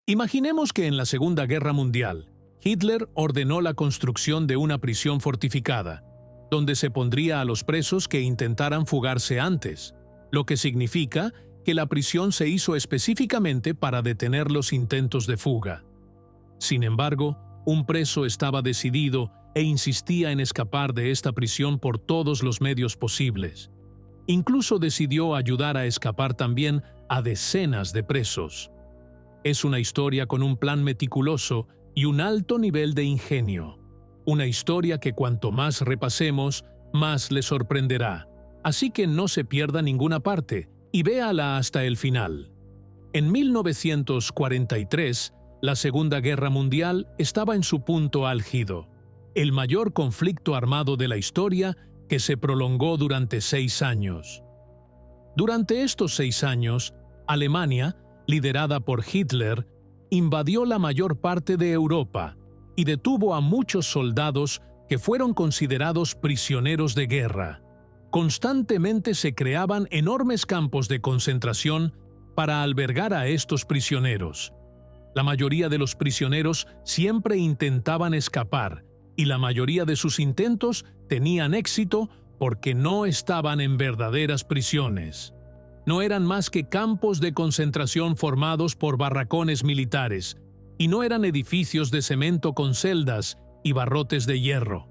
Imaginemos que en la Segunda Guerra Mundial, Hitler ordenó la construcción de una prisión fortificada, donde se pondría a los presos que intentaran fugarse antes, lo que significa que la prisión se hizo específicamente para detener los intentos de fuga. Sin embargo, un preso estaba decidido e insistía en escapar de esta prisión por todos los medios posibles. Incluso decidió ayudar a escapar también a decenas de presos. Es una historia con un plan meticuloso y un alto nivel de ingenio. Una historia que cuanto más repasemos, más le sorprenderá. Así que no se pierda ninguna parte y véala hasta el final. En 1943, la Segunda Guerra Mundial estaba en su punto álgido, el mayor conflicto armado de la historia que se prolongó durante 6 años. Durante estos 6 años, Alemania, liderada por Hitler, invadió la mayor parte de Europa y detuvo a muchos soldados que fueron considerados prisioneros de guerra. Constantemente se creaban enormes campos de concentración para albergar a estos prisioneros. La mayoría de los prisioneros siempre intentaban escapar, y la mayoría de sus intentos tenían éxito porque no estaban en verdaderas prisiones. No eran más que campos de concentración formados por barracones militares, y no eran edificios de cemento con celdas y barrotes de hierro.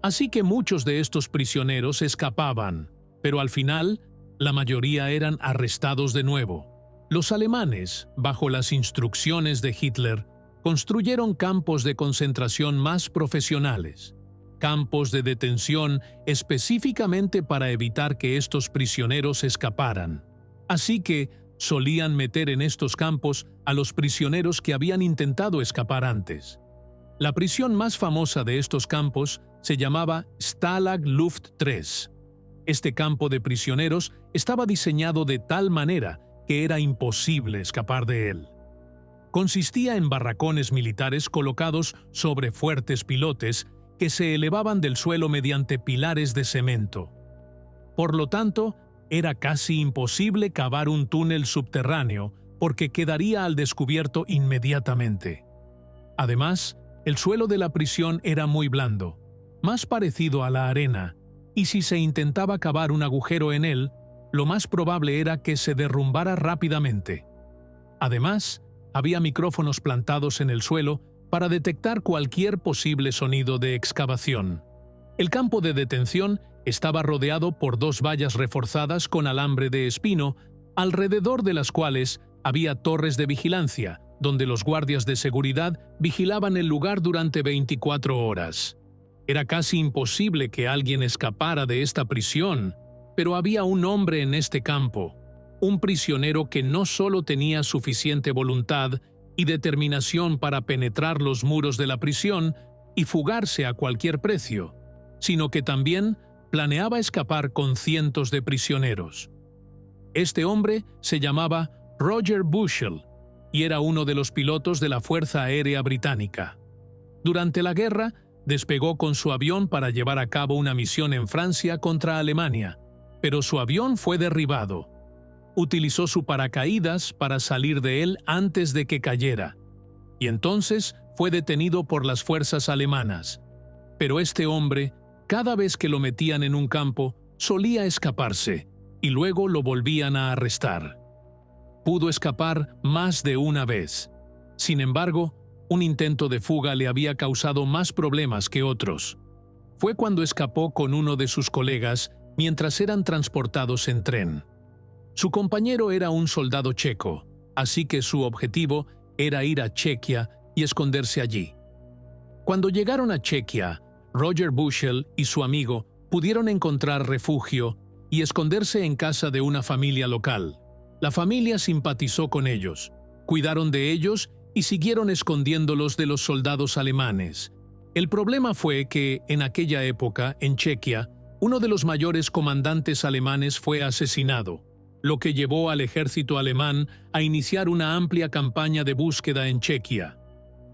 Así que muchos de estos prisioneros escapaban, pero al final, la mayoría eran arrestados de nuevo. Los alemanes, bajo las instrucciones de Hitler, construyeron campos de concentración más profesionales, campos de detención específicamente para evitar que estos prisioneros escaparan. Así que solían meter en estos campos a los prisioneros que habían intentado escapar antes. La prisión más famosa de estos campos se llamaba Stalag Luft III. Este campo de prisioneros estaba diseñado de tal manera que era imposible escapar de él. Consistía en barracones militares colocados sobre fuertes pilotes que se elevaban del suelo mediante pilares de cemento. Por lo tanto, era casi imposible cavar un túnel subterráneo porque quedaría al descubierto inmediatamente. Además, el suelo de la prisión era muy blando, más parecido a la arena, y si se intentaba cavar un agujero en él, lo más probable era que se derrumbara rápidamente. Además, había micrófonos plantados en el suelo para detectar cualquier posible sonido de excavación. El campo de detención estaba rodeado por 2 vallas reforzadas con alambre de espino, alrededor de las cuales había torres de vigilancia, donde los guardias de seguridad vigilaban el lugar durante 24 horas. Era casi imposible que alguien escapara de esta prisión, pero había un hombre en este campo, un prisionero que no solo tenía suficiente voluntad y determinación para penetrar los muros de la prisión y fugarse a cualquier precio, sino que también planeaba escapar con cientos de prisioneros. Este hombre se llamaba Roger Bushell y era uno de los pilotos de la Fuerza Aérea Británica. Durante la guerra, despegó con su avión para llevar a cabo una misión en Francia contra Alemania, pero su avión fue derribado. Utilizó su paracaídas para salir de él antes de que cayera, y entonces fue detenido por las fuerzas alemanas. Pero este hombre, cada vez que lo metían en un campo, solía escaparse, y luego lo volvían a arrestar. Pudo escapar más de una vez. Sin embargo, un intento de fuga le había causado más problemas que otros. Fue cuando escapó con uno de sus colegas mientras eran transportados en tren. Su compañero era un soldado checo, así que su objetivo era ir a Chequia y esconderse allí. Cuando llegaron a Chequia, Roger Bushell y su amigo pudieron encontrar refugio y esconderse en casa de una familia local. La familia simpatizó con ellos, cuidaron de ellos y siguieron escondiéndolos de los soldados alemanes. El problema fue que, en aquella época, en Chequia, uno de los mayores comandantes alemanes fue asesinado, lo que llevó al ejército alemán a iniciar una amplia campaña de búsqueda en Chequia.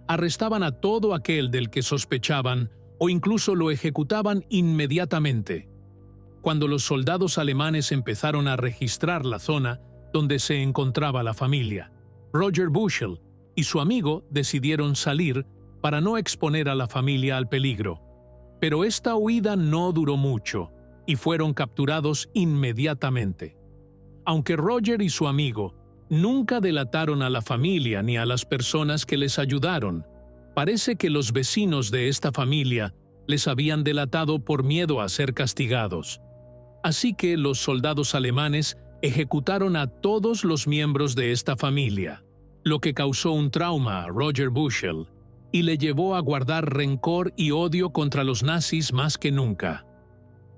Arrestaban a todo aquel del que sospechaban o incluso lo ejecutaban inmediatamente. Cuando los soldados alemanes empezaron a registrar la zona donde se encontraba la familia, Roger Bushell y su amigo decidieron salir para no exponer a la familia al peligro. Pero esta huida no duró mucho y fueron capturados inmediatamente. Aunque Roger y su amigo nunca delataron a la familia ni a las personas que les ayudaron, parece que los vecinos de esta familia les habían delatado por miedo a ser castigados. Así que los soldados alemanes ejecutaron a todos los miembros de esta familia, lo que causó un trauma a Roger Bushell y le llevó a guardar rencor y odio contra los nazis más que nunca.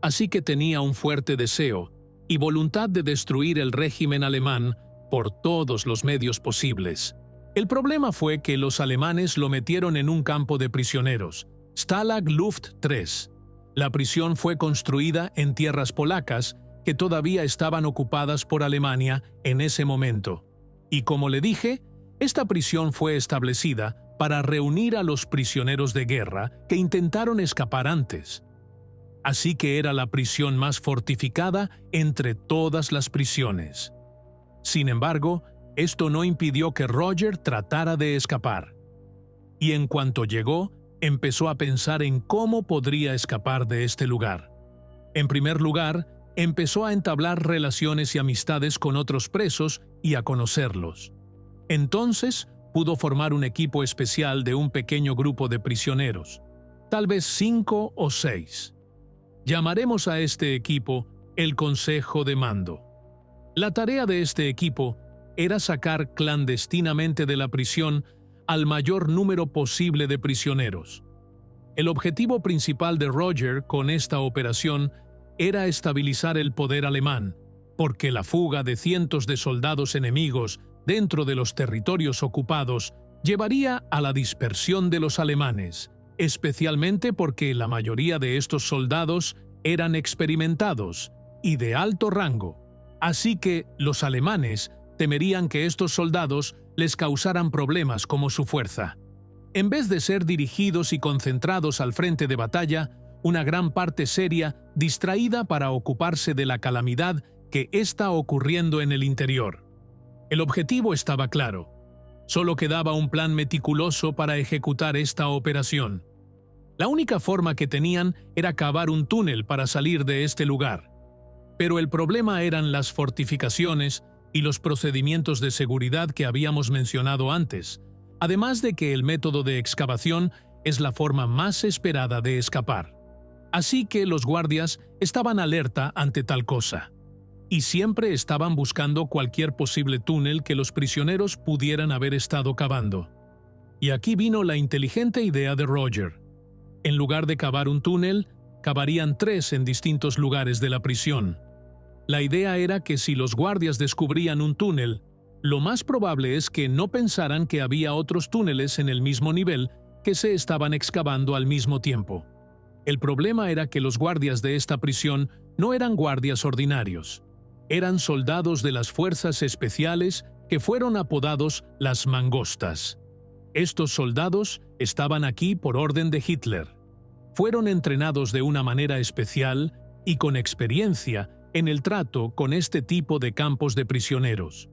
Así que tenía un fuerte deseo y voluntad de destruir el régimen alemán por todos los medios posibles. El problema fue que los alemanes lo metieron en un campo de prisioneros, Stalag Luft III. La prisión fue construida en tierras polacas que todavía estaban ocupadas por Alemania en ese momento. Y como le dije, esta prisión fue establecida para reunir a los prisioneros de guerra que intentaron escapar antes. Así que era la prisión más fortificada entre todas las prisiones. Sin embargo, esto no impidió que Roger tratara de escapar. Y en cuanto llegó, empezó a pensar en cómo podría escapar de este lugar. En primer lugar, empezó a entablar relaciones y amistades con otros presos y a conocerlos. Entonces, pudo formar un equipo especial de un pequeño grupo de prisioneros, tal vez 5 o 6. Llamaremos a este equipo el Consejo de Mando. La tarea de este equipo era sacar clandestinamente de la prisión al mayor número posible de prisioneros. El objetivo principal de Roger con esta operación era estabilizar el poder alemán, porque la fuga de cientos de soldados enemigos dentro de los territorios ocupados llevaría a la dispersión de los alemanes, especialmente porque la mayoría de estos soldados eran experimentados y de alto rango. Así que los alemanes temerían que estos soldados les causaran problemas como su fuerza. En vez de ser dirigidos y concentrados al frente de batalla, una gran parte seria distraída para ocuparse de la calamidad que está ocurriendo en el interior. El objetivo estaba claro. Solo quedaba un plan meticuloso para ejecutar esta operación. La única forma que tenían era cavar un túnel para salir de este lugar. Pero el problema eran las fortificaciones y los procedimientos de seguridad que habíamos mencionado antes, además de que el método de excavación es la forma más esperada de escapar. Así que los guardias estaban alerta ante tal cosa, y siempre estaban buscando cualquier posible túnel que los prisioneros pudieran haber estado cavando. Y aquí vino la inteligente idea de Roger. En lugar de cavar un túnel, cavarían 3 en distintos lugares de la prisión. La idea era que si los guardias descubrían un túnel, lo más probable es que no pensaran que había otros túneles en el mismo nivel que se estaban excavando al mismo tiempo. El problema era que los guardias de esta prisión no eran guardias ordinarios. Eran soldados de las fuerzas especiales que fueron apodados las mangostas. Estos soldados estaban aquí por orden de Hitler. Fueron entrenados de una manera especial y con experiencia en el trato con este tipo de campos de prisioneros.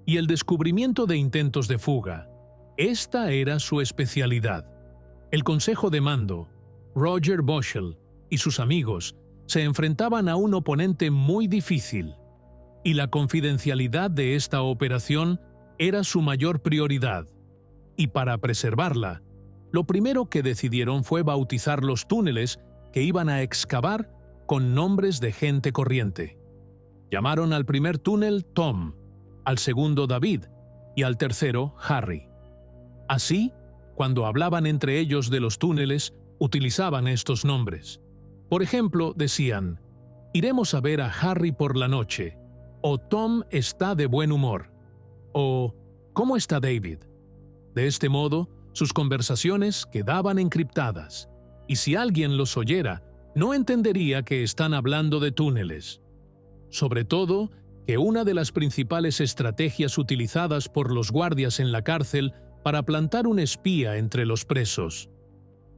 Y el descubrimiento de intentos de fuga, esta era su especialidad. El Consejo de Mando, Roger Bushell y sus amigos se enfrentaban a un oponente muy difícil, y la confidencialidad de esta operación era su mayor prioridad. Y para preservarla, lo primero que decidieron fue bautizar los túneles que iban a excavar con nombres de gente corriente. Llamaron al primer túnel Tom, al segundo David y al tercero Harry. Así, cuando hablaban entre ellos de los túneles, utilizaban estos nombres. Por ejemplo, decían, «Iremos a ver a Harry por la noche», o «Tom está de buen humor», o «¿Cómo está David?». De este modo, sus conversaciones quedaban encriptadas, y si alguien los oyera, no entendería que están hablando de túneles. Sobre todo, que una de las principales estrategias utilizadas por los guardias en la cárcel para plantar un espía entre los presos.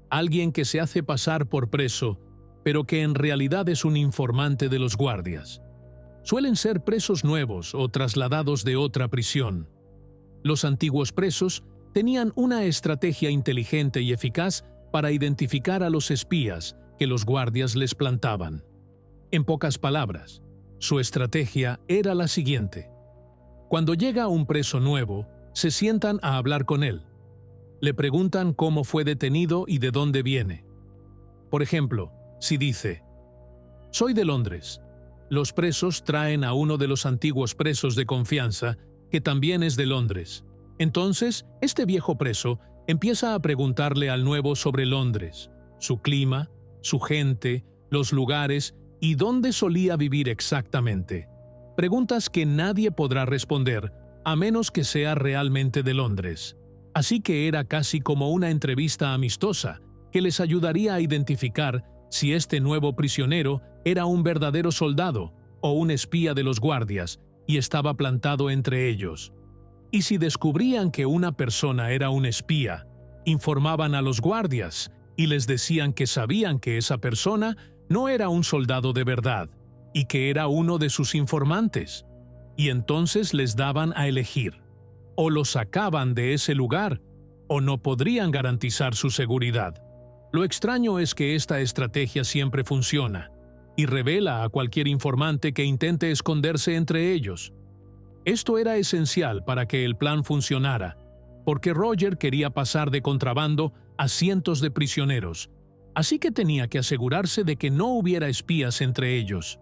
Alguien que se hace pasar por preso, pero que en realidad es un informante de los guardias. Suelen ser presos nuevos o trasladados de otra prisión. Los antiguos presos tenían una estrategia inteligente y eficaz para identificar a los espías que los guardias les plantaban. En pocas palabras, su estrategia era la siguiente. Cuando llega un preso nuevo, se sientan a hablar con él. Le preguntan cómo fue detenido y de dónde viene. Por ejemplo, si dice: «Soy de Londres», los presos traen a uno de los antiguos presos de confianza, que también es de Londres. Entonces, este viejo preso empieza a preguntarle al nuevo sobre Londres, su clima, su gente, los lugares y dónde solía vivir exactamente. Preguntas que nadie podrá responder, a menos que sea realmente de Londres. Así que era casi como una entrevista amistosa, que les ayudaría a identificar si este nuevo prisionero era un verdadero soldado o un espía de los guardias y estaba plantado entre ellos. Y si descubrían que una persona era un espía, informaban a los guardias y les decían que sabían que esa persona no era un soldado de verdad y que era uno de sus informantes. Y entonces les daban a elegir: o lo sacaban de ese lugar o no podrían garantizar su seguridad. Lo extraño es que esta estrategia siempre funciona y revela a cualquier informante que intente esconderse entre ellos. Esto era esencial para que el plan funcionara, porque Roger quería pasar de contrabando a cientos de prisioneros, así que tenía que asegurarse de que no hubiera espías entre ellos.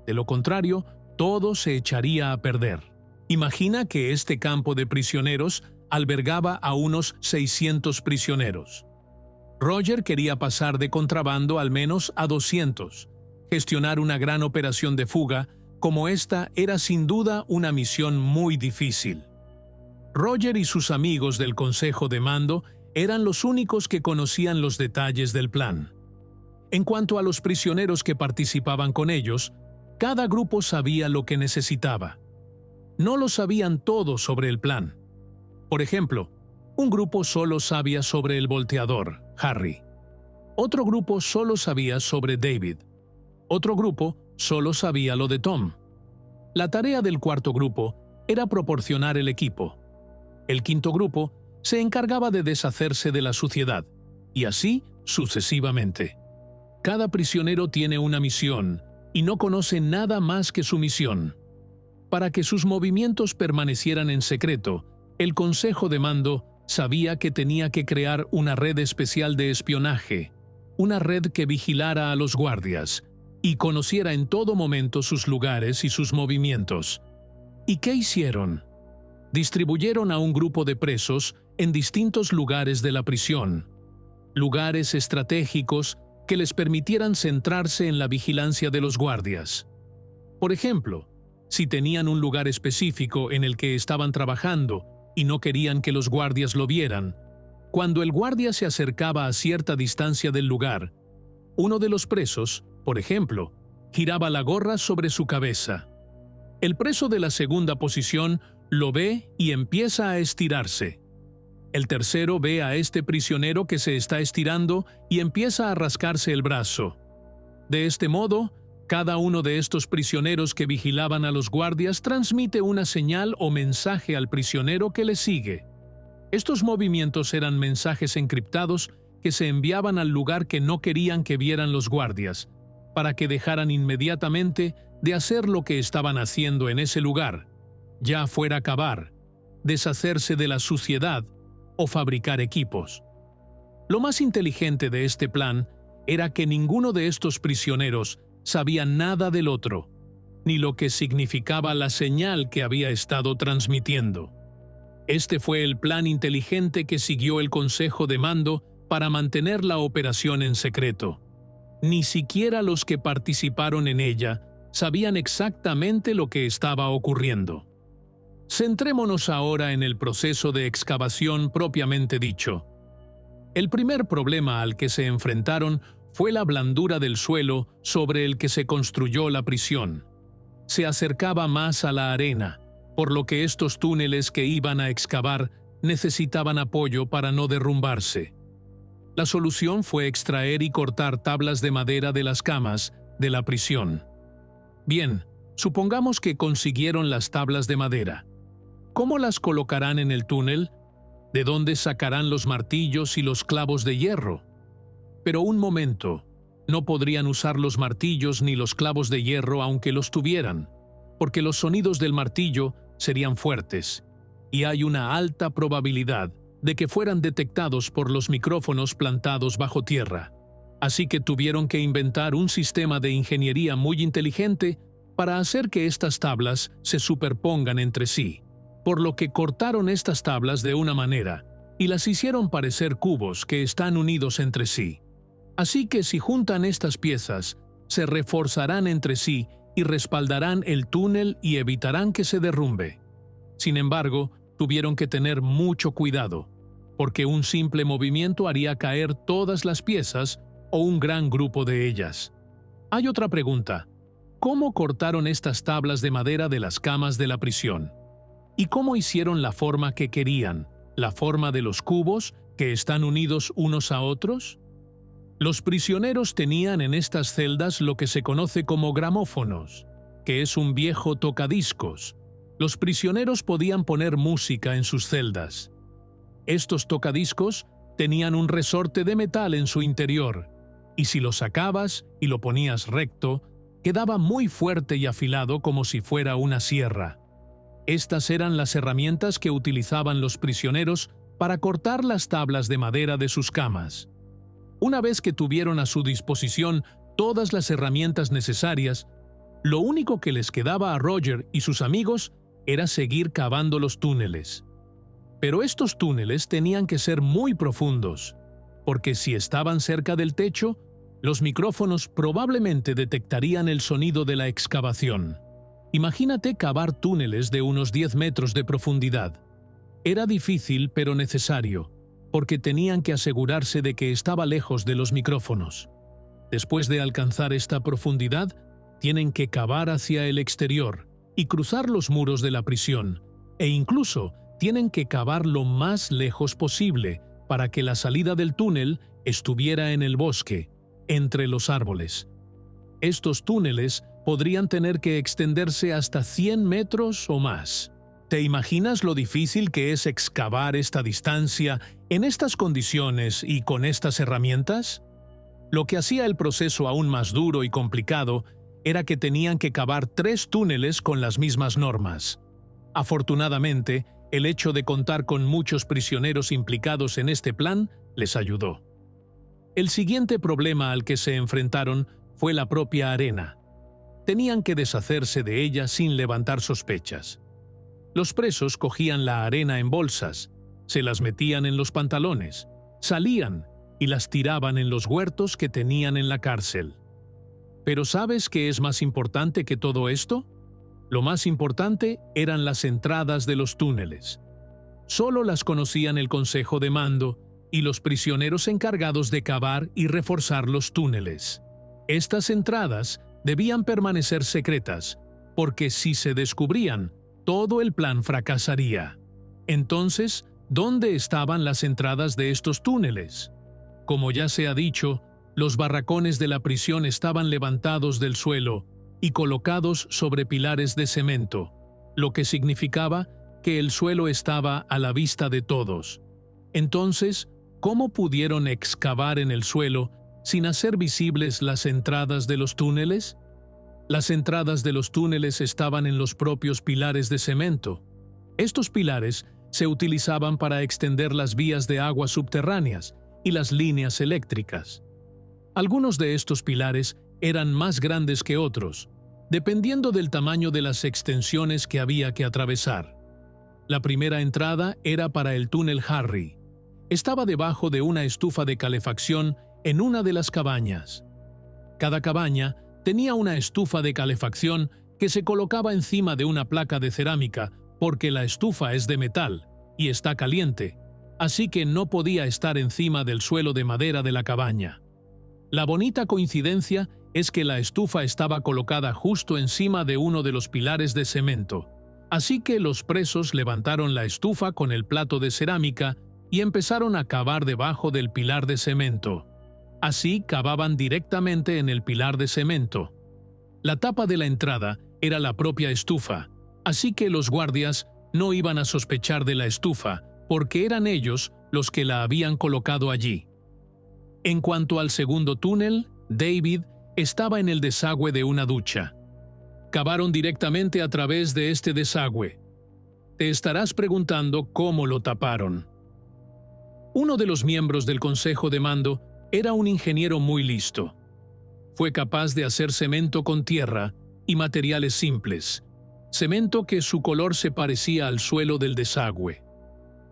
De lo contrario, todo se echaría a perder. Imagina que este campo de prisioneros albergaba a unos 600 prisioneros. Roger quería pasar de contrabando al menos a 200. Gestionar una gran operación de fuga como esta era sin duda una misión muy difícil. Roger y sus amigos del Consejo de Mando eran los únicos que conocían los detalles del plan. En cuanto a los prisioneros que participaban con ellos, cada grupo sabía lo que necesitaba. No lo sabían todos sobre el plan. Por ejemplo, un grupo solo sabía sobre el volteador, Harry. Otro grupo solo sabía sobre David. Otro grupo solo sabía lo de Tom. La tarea del cuarto grupo era proporcionar el equipo. El quinto grupo se encargaba de deshacerse de la suciedad, y así sucesivamente. Cada prisionero tiene una misión y no conoce nada más que su misión. Para que sus movimientos permanecieran en secreto, el Consejo de Mando sabía que tenía que crear una red especial de espionaje, una red que vigilara a los guardias y conociera en todo momento sus lugares y sus movimientos. ¿Y qué hicieron? Distribuyeron a un grupo de presos en distintos lugares de la prisión, lugares estratégicos que les permitieran centrarse en la vigilancia de los guardias. Por ejemplo, si tenían un lugar específico en el que estaban trabajando y no querían que los guardias lo vieran, cuando el guardia se acercaba a cierta distancia del lugar, uno de los presos, por ejemplo, giraba la gorra sobre su cabeza. El preso de la segunda posición lo ve y empieza a estirarse. El tercero ve a este prisionero que se está estirando y empieza a rascarse el brazo. De este modo, cada uno de estos prisioneros que vigilaban a los guardias transmite una señal o mensaje al prisionero que le sigue. Estos movimientos eran mensajes encriptados que se enviaban al lugar que no querían que vieran los guardias, para que dejaran inmediatamente de hacer lo que estaban haciendo en ese lugar, ya fuera cavar, deshacerse de la suciedad o fabricar equipos. Lo más inteligente de este plan era que ninguno de estos prisioneros sabía nada del otro, ni lo que significaba la señal que había estado transmitiendo. Este fue el plan inteligente que siguió el Consejo de Mando para mantener la operación en secreto. Ni siquiera los que participaron en ella sabían exactamente lo que estaba ocurriendo. Centrémonos ahora en el proceso de excavación propiamente dicho. El primer problema al que se enfrentaron fue la blandura del suelo sobre el que se construyó la prisión. Se acercaba más a la arena, por lo que estos túneles que iban a excavar necesitaban apoyo para no derrumbarse. La solución fue extraer y cortar tablas de madera de las camas de la prisión. Bien, supongamos que consiguieron las tablas de madera. ¿Cómo las colocarán en el túnel? ¿De dónde sacarán los martillos y los clavos de hierro? Pero un momento, no podrían usar los martillos ni los clavos de hierro aunque los tuvieran, porque los sonidos del martillo serían fuertes, y hay una alta probabilidad de que fueran detectados por los micrófonos plantados bajo tierra. Así que tuvieron que inventar un sistema de ingeniería muy inteligente para hacer que estas tablas se superpongan entre sí, por lo que cortaron estas tablas de una manera y las hicieron parecer cubos que están unidos entre sí. Así que si juntan estas piezas, se reforzarán entre sí y respaldarán el túnel y evitarán que se derrumbe. Sin embargo, tuvieron que tener mucho cuidado, porque un simple movimiento haría caer todas las piezas o un gran grupo de ellas. Hay otra pregunta. ¿Cómo cortaron estas tablas de madera de las camas de la prisión? ¿Y cómo hicieron la forma que querían, la forma de los cubos que están unidos unos a otros? Los prisioneros tenían en estas celdas lo que se conoce como gramófonos, que es un viejo tocadiscos. Los prisioneros podían poner música en sus celdas. Estos tocadiscos tenían un resorte de metal en su interior, y si lo sacabas y lo ponías recto, quedaba muy fuerte y afilado como si fuera una sierra. Estas eran las herramientas que utilizaban los prisioneros para cortar las tablas de madera de sus camas. Una vez que tuvieron a su disposición todas las herramientas necesarias, lo único que les quedaba a Roger y sus amigos era seguir cavando los túneles. Pero estos túneles tenían que ser muy profundos, porque si estaban cerca del techo, los micrófonos probablemente detectarían el sonido de la excavación. Imagínate cavar túneles de unos 10 metros de profundidad. Era difícil pero necesario, porque tenían que asegurarse de que estaba lejos de los micrófonos. Después de alcanzar esta profundidad, tienen que cavar hacia el exterior y cruzar los muros de la prisión, e incluso tienen que cavar lo más lejos posible para que la salida del túnel estuviera en el bosque, entre los árboles. Estos túneles podrían tener que extenderse hasta 100 metros o más. ¿Te imaginas lo difícil que es excavar esta distancia en estas condiciones y con estas herramientas? Lo que hacía el proceso aún más duro y complicado era que tenían que cavar 3 túneles con las mismas normas. Afortunadamente, el hecho de contar con muchos prisioneros implicados en este plan les ayudó. El siguiente problema al que se enfrentaron fue la propia arena. Tenían que deshacerse de ella sin levantar sospechas. Los presos cogían la arena en bolsas, se las metían en los pantalones, salían y las tiraban en los huertos que tenían en la cárcel. ¿Pero sabes qué es más importante que todo esto? Lo más importante eran las entradas de los túneles. Solo las conocían el Consejo de Mando y los prisioneros encargados de cavar y reforzar los túneles. Estas entradas debían permanecer secretas, porque si se descubrían, todo el plan fracasaría. Entonces, ¿dónde estaban las entradas de estos túneles? Como ya se ha dicho, los barracones de la prisión estaban levantados del suelo y colocados sobre pilares de cemento, lo que significaba que el suelo estaba a la vista de todos. Entonces, ¿cómo pudieron excavar en el suelo sin hacer visibles las entradas de los túneles? Las entradas de los túneles estaban en los propios pilares de cemento. Estos pilares se utilizaban para extender las vías de agua subterráneas y las líneas eléctricas. Algunos de estos pilares eran más grandes que otros, dependiendo del tamaño de las extensiones que había que atravesar. La primera entrada era para el túnel Harry. Estaba debajo de una estufa de calefacción en una de las cabañas. Cada cabaña tenía una estufa de calefacción que se colocaba encima de una placa de cerámica porque la estufa es de metal y está caliente, así que no podía estar encima del suelo de madera de la cabaña. La bonita coincidencia es que la estufa estaba colocada justo encima de uno de los pilares de cemento, así que los presos levantaron la estufa con el plato de cerámica y empezaron a cavar debajo del pilar de cemento. Así cavaban directamente en el pilar de cemento. La tapa de la entrada era la propia estufa, así que los guardias no iban a sospechar de la estufa porque eran ellos los que la habían colocado allí. En cuanto al segundo túnel, David estaba en el desagüe de una ducha. Cavaron directamente a través de este desagüe. Te estarás preguntando cómo lo taparon. Uno de los miembros del consejo de mando era un ingeniero muy listo. Fue capaz de hacer cemento con tierra y materiales simples, cemento que su color se parecía al suelo del desagüe.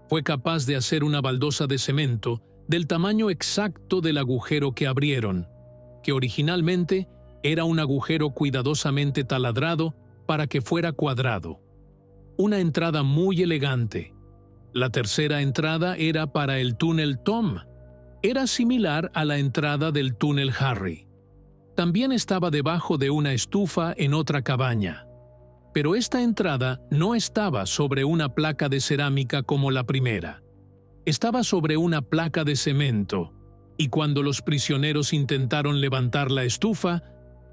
Fue capaz de hacer una baldosa de cemento del tamaño exacto del agujero que abrieron, que originalmente era un agujero cuidadosamente taladrado para que fuera cuadrado. Una entrada muy elegante. La tercera entrada era para el túnel Tom. Era similar a la entrada del túnel Harry. También estaba debajo de una estufa en otra cabaña. Pero esta entrada no estaba sobre una placa de cerámica como la primera. Estaba sobre una placa de cemento, y cuando los prisioneros intentaron levantar la estufa,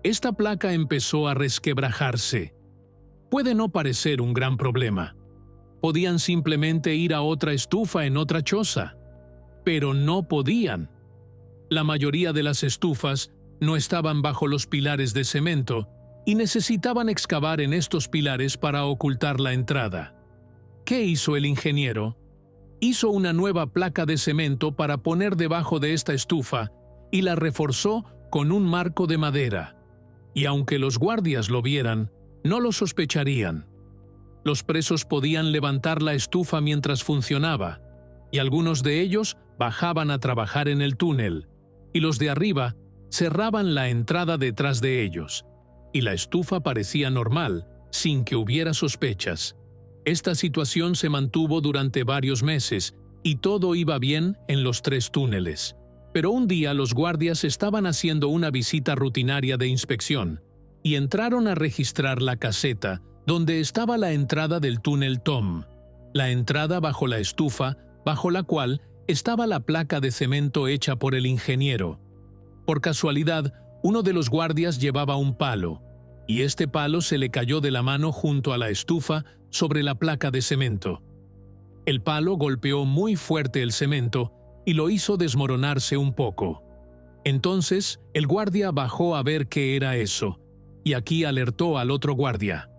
esta placa empezó a resquebrajarse. Puede no parecer un gran problema. Podían simplemente ir a otra estufa en otra choza, pero no podían. La mayoría de las estufas no estaban bajo los pilares de cemento y necesitaban excavar en estos pilares para ocultar la entrada. ¿Qué hizo el ingeniero? Hizo una nueva placa de cemento para poner debajo de esta estufa y la reforzó con un marco de madera. Y aunque los guardias lo vieran, no lo sospecharían. Los presos podían levantar la estufa mientras funcionaba, y algunos de ellos bajaban a trabajar en el túnel, y los de arriba cerraban la entrada detrás de ellos, y la estufa parecía normal, sin que hubiera sospechas. Esta situación se mantuvo durante varios meses, y todo iba bien en los 3 túneles. Pero un día los guardias estaban haciendo una visita rutinaria de inspección, y entraron a registrar la caseta donde estaba la entrada del túnel Tom, la entrada bajo la estufa, bajo la cual estaba la placa de cemento hecha por el ingeniero. Por casualidad, uno de los guardias llevaba un palo, y este palo se le cayó de la mano junto a la estufa sobre la placa de cemento. El palo golpeó muy fuerte el cemento y lo hizo desmoronarse un poco. Entonces, el guardia bajó a ver qué era eso, y aquí alertó al otro guardia.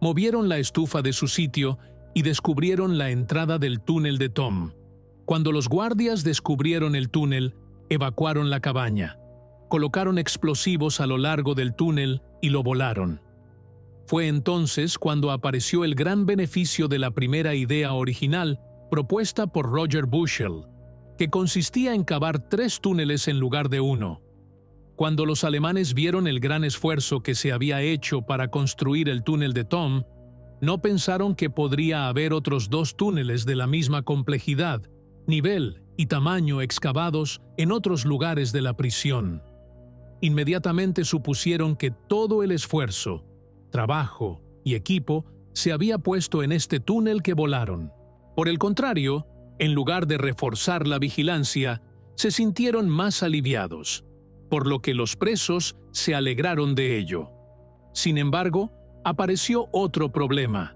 Movieron la estufa de su sitio y descubrieron la entrada del túnel de Tom. Cuando los guardias descubrieron el túnel, evacuaron la cabaña, colocaron explosivos a lo largo del túnel y lo volaron. Fue entonces cuando apareció el gran beneficio de la primera idea original propuesta por Roger Bushell, que consistía en cavar 3 túneles en lugar de 1. Cuando los alemanes vieron el gran esfuerzo que se había hecho para construir el túnel de Tom, no pensaron que podría haber otros 2 túneles de la misma complejidad, nivel y tamaño excavados en otros lugares de la prisión. Inmediatamente supusieron que todo el esfuerzo, trabajo y equipo se había puesto en este túnel que volaron. Por el contrario, en lugar de reforzar la vigilancia, se sintieron más aliviados, por lo que los presos se alegraron de ello. Sin embargo, apareció otro problema.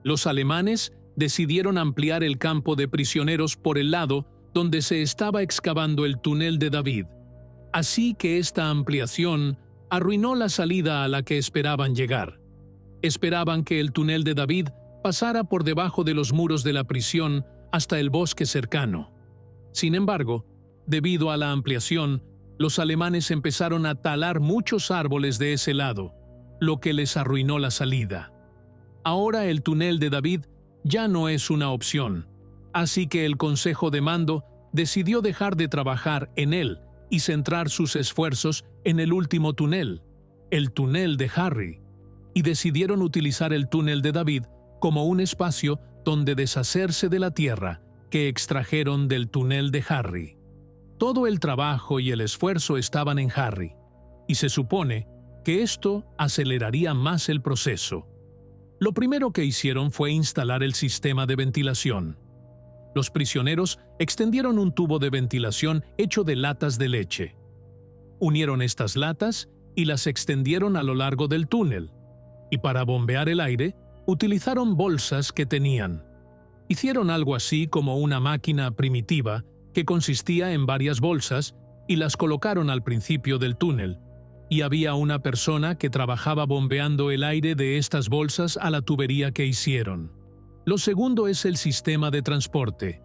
Los alemanes decidieron ampliar el campo de prisioneros por el lado donde se estaba excavando el túnel de David. Así que esta ampliación arruinó la salida a la que esperaban llegar. Esperaban que el túnel de David pasara por debajo de los muros de la prisión hasta el bosque cercano. Sin embargo, debido a la ampliación, los alemanes empezaron a talar muchos árboles de ese lado, lo que les arruinó la salida. Ahora el túnel de David ya no es una opción, así que el Consejo de Mando decidió dejar de trabajar en él y centrar sus esfuerzos en el último túnel, el túnel de Harry, y decidieron utilizar el túnel de David como un espacio donde deshacerse de la tierra que extrajeron del túnel de Harry. Todo el trabajo y el esfuerzo estaban en Harry, y se supone que esto aceleraría más el proceso. Lo primero que hicieron fue instalar el sistema de ventilación. Los prisioneros extendieron un tubo de ventilación hecho de latas de leche. Unieron estas latas y las extendieron a lo largo del túnel, y para bombear el aire, utilizaron bolsas que tenían. Hicieron algo así como una máquina primitiva que consistía en varias bolsas y las colocaron al principio del túnel, y había una persona que trabajaba bombeando el aire de estas bolsas a la tubería que hicieron. Lo segundo es el sistema de transporte.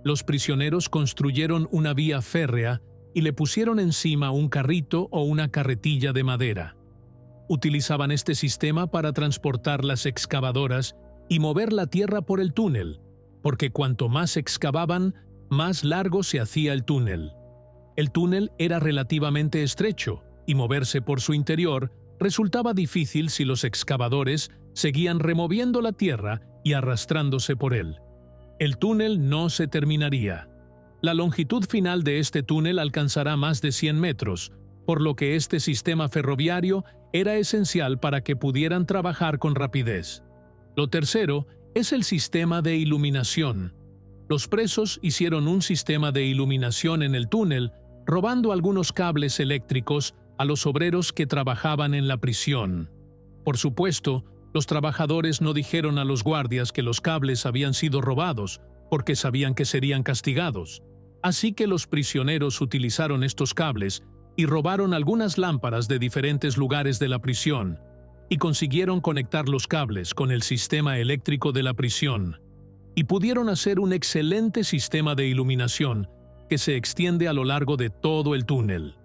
Los prisioneros construyeron una vía férrea y le pusieron encima un carrito o una carretilla de madera. Utilizaban este sistema para transportar las excavadoras y mover la tierra por el túnel, porque cuanto más excavaban, más largo se hacía el túnel. El túnel era relativamente estrecho y moverse por su interior resultaba difícil si los excavadores seguían removiendo la tierra y arrastrándose por él. El túnel no se terminaría. La longitud final de este túnel alcanzará más de 100 metros, por lo que este sistema ferroviario era esencial para que pudieran trabajar con rapidez. Lo tercero es el sistema de iluminación. Los presos hicieron un sistema de iluminación en el túnel, robando algunos cables eléctricos a los obreros que trabajaban en la prisión. Por supuesto, los trabajadores no dijeron a los guardias que los cables habían sido robados, porque sabían que serían castigados. Así que los prisioneros utilizaron estos cables y robaron algunas lámparas de diferentes lugares de la prisión, y consiguieron conectar los cables con el sistema eléctrico de la prisión, y pudieron hacer un excelente sistema de iluminación que se extiende a lo largo de todo el túnel.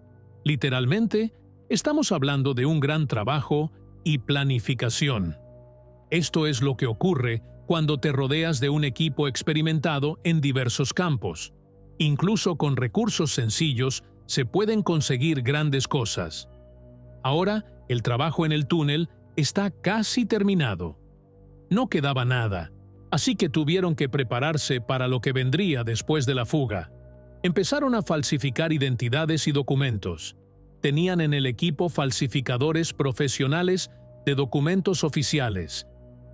Literalmente, estamos hablando de un gran trabajo y planificación. Esto es lo que ocurre cuando te rodeas de un equipo experimentado en diversos campos. Incluso con recursos sencillos se pueden conseguir grandes cosas. Ahora, el trabajo en el túnel está casi terminado. No quedaba nada, así que tuvieron que prepararse para lo que vendría después de la fuga. Empezaron a falsificar identidades y documentos. Tenían en el equipo falsificadores profesionales de documentos oficiales.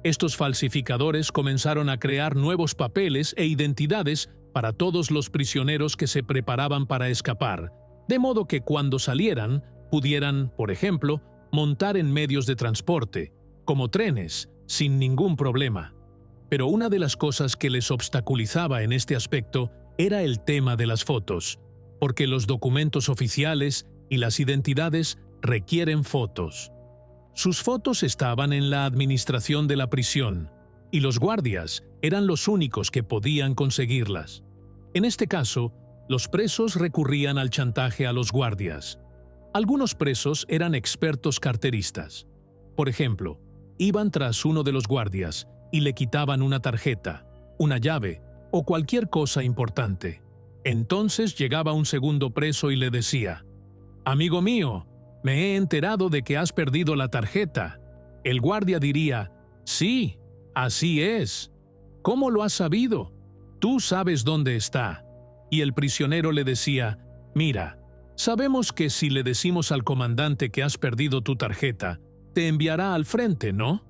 Estos falsificadores comenzaron a crear nuevos papeles e identidades para todos los prisioneros que se preparaban para escapar, de modo que cuando salieran, pudieran, por ejemplo, montar en medios de transporte, como trenes, sin ningún problema. Pero una de las cosas que les obstaculizaba en este aspecto era el tema de las fotos, porque los documentos oficiales y las identidades requieren fotos. Sus fotos estaban en la administración de la prisión, y los guardias eran los únicos que podían conseguirlas. En este caso, los presos recurrían al chantaje a los guardias. Algunos presos eran expertos carteristas. Por ejemplo, iban tras uno de los guardias y le quitaban una tarjeta, una llave o cualquier cosa importante. Entonces llegaba un segundo preso y le decía: «Amigo mío, me he enterado de que has perdido la tarjeta». El guardia diría: «Sí, así es. ¿Cómo lo has sabido? Tú sabes dónde está». Y el prisionero le decía: «Mira, sabemos que si le decimos al comandante que has perdido tu tarjeta, te enviará al frente, ¿no?».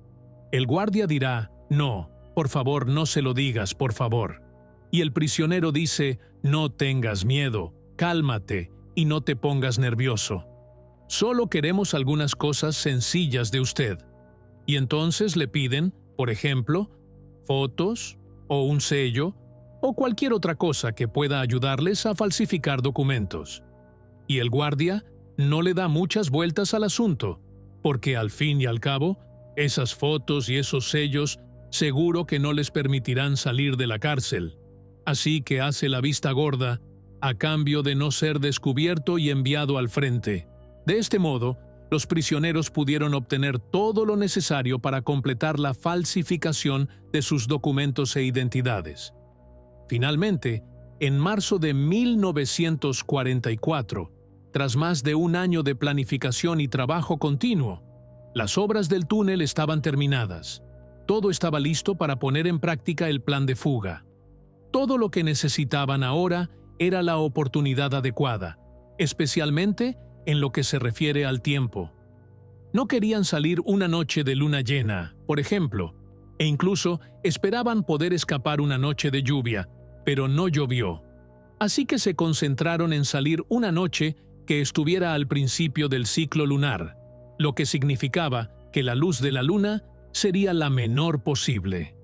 El guardia dirá: «No, por favor, no se lo digas, por favor». Y el prisionero dice: «No tengas miedo, cálmate y no te pongas nervioso. Solo queremos algunas cosas sencillas de usted». Y entonces le piden, por ejemplo, fotos o un sello o cualquier otra cosa que pueda ayudarles a falsificar documentos. Y el guardia no le da muchas vueltas al asunto, porque al fin y al cabo, esas fotos y esos sellos seguro que no les permitirán salir de la cárcel. Así que hace la vista gorda a cambio de no ser descubierto y enviado al frente. De este modo, los prisioneros pudieron obtener todo lo necesario para completar la falsificación de sus documentos e identidades. Finalmente, en marzo de 1944, tras más de un año de planificación y trabajo continuo, las obras del túnel estaban terminadas. Todo estaba listo para poner en práctica el plan de fuga. Todo lo que necesitaban ahora era la oportunidad adecuada, especialmente en lo que se refiere al tiempo. No querían salir una noche de luna llena, por ejemplo, e incluso esperaban poder escapar una noche de lluvia, pero no llovió. Así que se concentraron en salir una noche que estuviera al principio del ciclo lunar, lo que significaba que la luz de la luna sería la menor posible.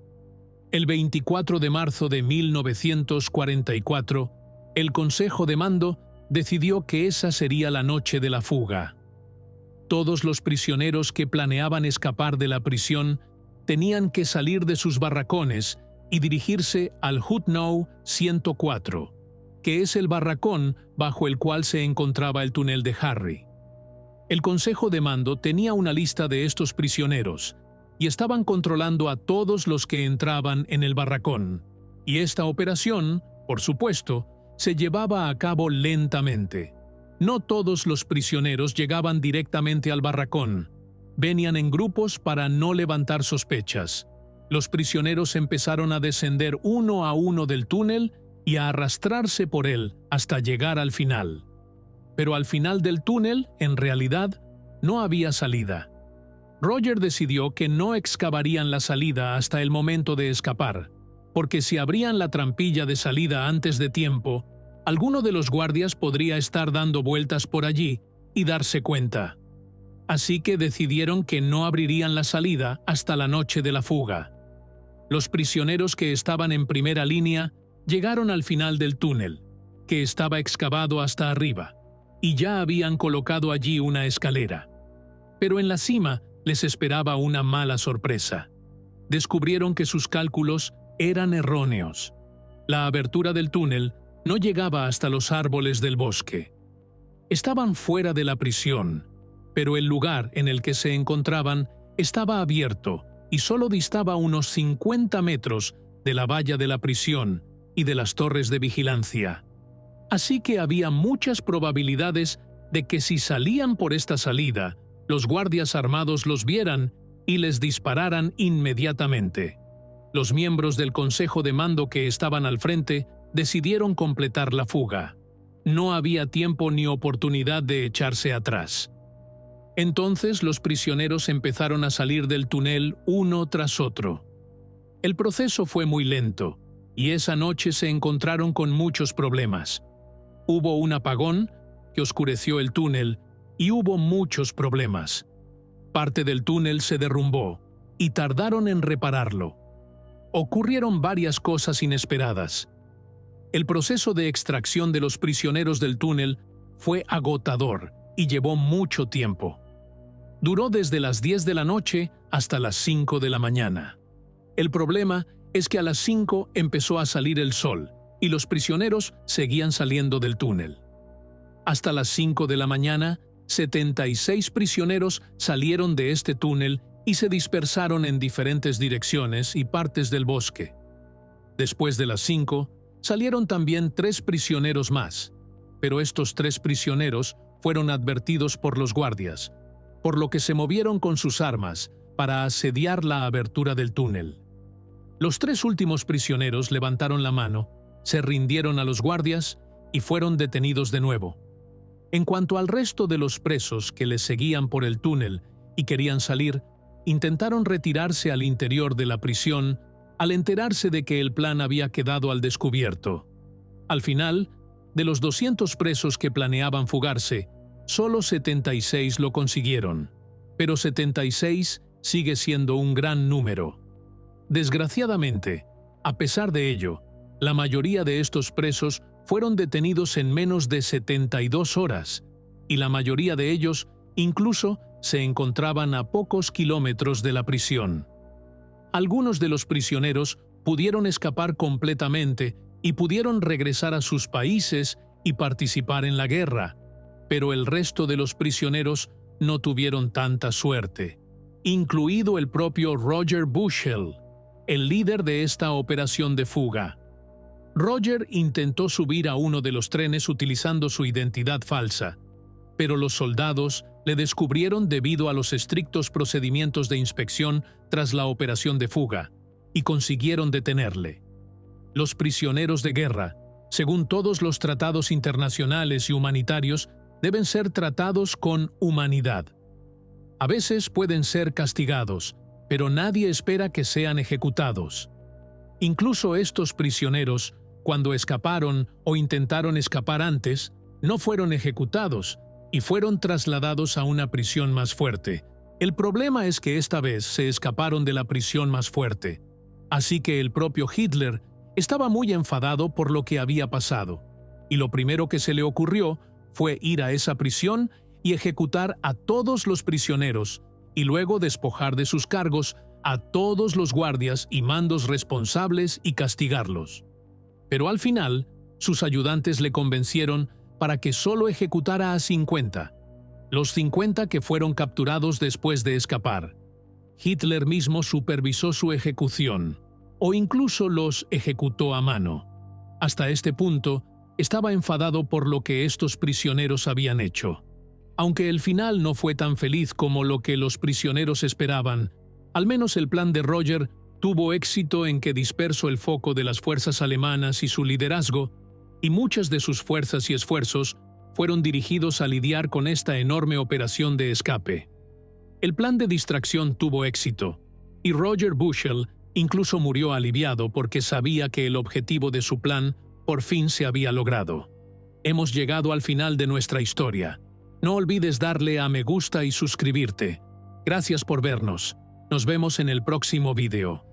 El 24 de marzo de 1944, el Consejo de Mando decidió que esa sería la noche de la fuga. Todos los prisioneros que planeaban escapar de la prisión tenían que salir de sus barracones y dirigirse al Hutnow 104, que es el barracón bajo el cual se encontraba el túnel de Harry. El Consejo de Mando tenía una lista de estos prisioneros y estaban controlando a todos los que entraban en el barracón. Y esta operación, por supuesto, se llevaba a cabo lentamente. No todos los prisioneros llegaban directamente al barracón. Venían en grupos para no levantar sospechas. Los prisioneros empezaron a descender uno a uno del túnel y a arrastrarse por él hasta llegar al final. Pero al final del túnel, en realidad, no había salida. Roger decidió que no excavarían la salida hasta el momento de escapar, porque si abrían la trampilla de salida antes de tiempo, alguno de los guardias podría estar dando vueltas por allí y darse cuenta. Así que decidieron que no abrirían la salida hasta la noche de la fuga. Los prisioneros que estaban en primera línea llegaron al final del túnel, que estaba excavado hasta arriba, y ya habían colocado allí una escalera. Pero en la cima les esperaba una mala sorpresa. Descubrieron que sus cálculos eran erróneos. La abertura del túnel no llegaba hasta los árboles del bosque. Estaban fuera de la prisión, pero el lugar en el que se encontraban estaba abierto y solo distaba unos 50 metros de la valla de la prisión y de las torres de vigilancia. Así que había muchas probabilidades de que si salían por esta salida, los guardias armados los vieran y les dispararan inmediatamente. Los miembros del Consejo de Mando que estaban al frente decidieron completar la fuga. No había tiempo ni oportunidad de echarse atrás. Entonces los prisioneros empezaron a salir del túnel uno tras otro. El proceso fue muy lento, y esa noche se encontraron con muchos problemas. Hubo un apagón que oscureció el túnel y hubo muchos problemas. Parte del túnel se derrumbó y tardaron en repararlo. Ocurrieron varias cosas inesperadas. El proceso de extracción de los prisioneros del túnel fue agotador y llevó mucho tiempo. Duró desde las 10 de la noche hasta las 5 de la mañana. El problema es que a las 5 empezó a salir el sol y los prisioneros seguían saliendo del túnel. Hasta las 5 de la mañana, 76 prisioneros salieron de este túnel y se dispersaron en diferentes direcciones y partes del bosque. Después de las 5, salieron también 3 prisioneros más, pero estos 3 prisioneros fueron advertidos por los guardias, por lo que se movieron con sus armas para asediar la abertura del túnel. Los 3 últimos prisioneros levantaron la mano, se rindieron a los guardias y fueron detenidos de nuevo. En cuanto al resto de los presos que les seguían por el túnel y querían salir, intentaron retirarse al interior de la prisión al enterarse de que el plan había quedado al descubierto. Al final, de los 200 presos que planeaban fugarse, solo 76 lo consiguieron, pero 76 sigue siendo un gran número. Desgraciadamente, a pesar de ello, la mayoría de estos presos fueron detenidos en menos de 72 horas, y la mayoría de ellos incluso se encontraban a pocos kilómetros de la prisión. Algunos de los prisioneros pudieron escapar completamente y pudieron regresar a sus países y participar en la guerra, pero el resto de los prisioneros no tuvieron tanta suerte, incluido el propio Roger Bushell, el líder de esta operación de fuga. Roger intentó subir a uno de los trenes utilizando su identidad falsa, pero los soldados le descubrieron debido a los estrictos procedimientos de inspección tras la operación de fuga, y consiguieron detenerle. Los prisioneros de guerra, según todos los tratados internacionales y humanitarios, deben ser tratados con humanidad. A veces pueden ser castigados, pero nadie espera que sean ejecutados. Incluso estos prisioneros, cuando escaparon o intentaron escapar antes, no fueron ejecutados y fueron trasladados a una prisión más fuerte. El problema es que esta vez se escaparon de la prisión más fuerte. Así que el propio Hitler estaba muy enfadado por lo que había pasado, y lo primero que se le ocurrió fue ir a esa prisión y ejecutar a todos los prisioneros, y luego despojar de sus cargos a todos los guardias y mandos responsables y castigarlos. Pero al final, sus ayudantes le convencieron para que solo ejecutara a 50, los 50 que fueron capturados después de escapar. Hitler mismo supervisó su ejecución, o incluso los ejecutó a mano. Hasta este punto, estaba enfadado por lo que estos prisioneros habían hecho. Aunque el final no fue tan feliz como lo que los prisioneros esperaban, al menos el plan de Roger tuvo éxito en que dispersó el foco de las fuerzas alemanas y su liderazgo, y muchas de sus fuerzas y esfuerzos fueron dirigidos a lidiar con esta enorme operación de escape. El plan de distracción tuvo éxito, y Roger Bushell incluso murió aliviado porque sabía que el objetivo de su plan por fin se había logrado. Hemos llegado al final de nuestra historia. No olvides darle a me gusta y suscribirte. Gracias por vernos. Nos vemos en el próximo video.